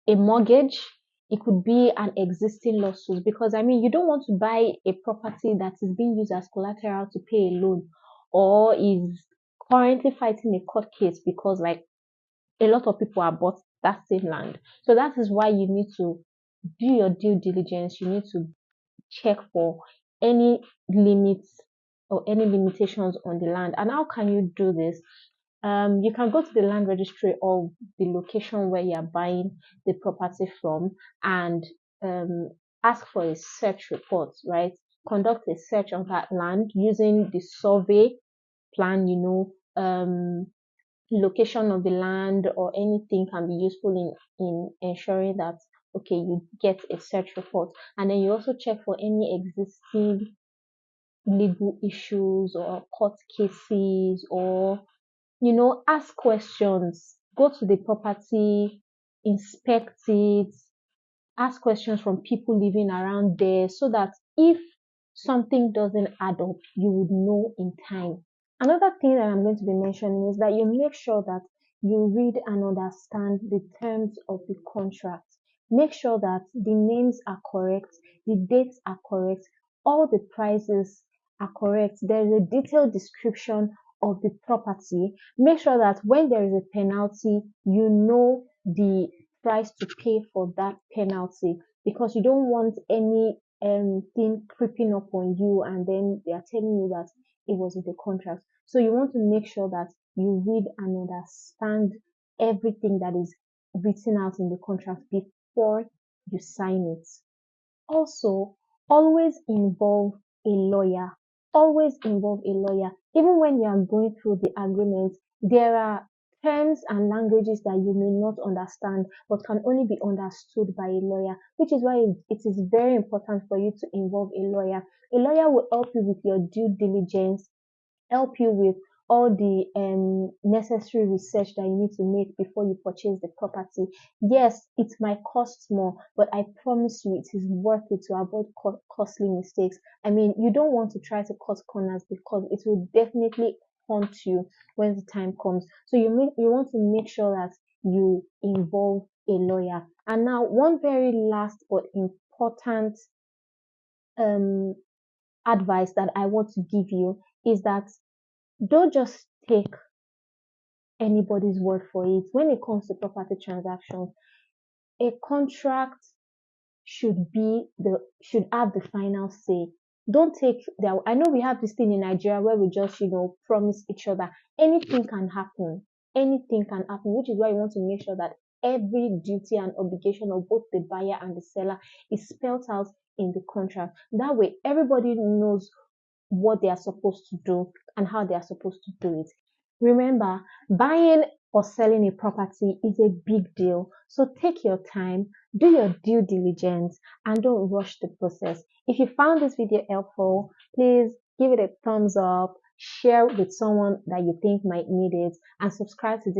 a mortgage, it could be an existing lawsuit, because I mean, you don't want to buy a property that is being used as collateral to pay a loan, or is currently fighting a court case because like a lot of people have bought that same land. So that is why you need to do your due diligence. You need to check for any limits or any limitations on the land. And how can you do this? You can go to the land registry of the location where you are buying the property from, and um, ask for a search report, right? Conduct a search on that land using the survey plan, location of the land or anything can be useful in ensuring that, okay, you get a search report. And then you also check for any existing legal issues or court cases, or ask questions, go to the property, inspect it, ask questions from people living around there, so that if something doesn't add up, you would know in time. Another thing that I'm going to be mentioning is that you make sure that you read and understand the terms of the contract. Make sure that the names are correct, the dates are correct, all the prices are correct. There is a detailed description of the property. Make sure that when there is a penalty, you know the price to pay for that penalty, because you don't want any thing creeping up on you and then they are telling you that it was in the contract. So you want to make sure that you read and understand everything that is written out in the contract before you sign it. Also, always involve a lawyer. Always involve a lawyer. Even when you are going through the agreement, there are terms and languages that you may not understand but can only be understood by a lawyer, which is why it is very important for you to involve a lawyer. A lawyer will help you with your due diligence, help you with all the necessary research that you need to make before you purchase the property. Yes, it might cost more, but I promise you it is worth it to avoid costly mistakes. I mean, you don't want to try to cut corners, because it will definitely haunt you when the time comes. So you want to make sure that you involve a lawyer. And now, one very last but important um, advice that I want to give you is that don't just take anybody's word for it. When it comes to property transactions, a contract should have the final say. Don't take that. I know we have this thing in Nigeria where we just promise each other. Anything can happen. Anything can happen, which is why you want to make sure that every duty and obligation of both the buyer and the seller is spelled out in the contract. That way, everybody knows what they are supposed to do and how they are supposed to do it. Remember, buying or selling a property is a big deal. So take your time, do your due diligence, and don't rush the process. If you found this video helpful, please give it a thumbs up, share with someone that you think might need it, and subscribe to this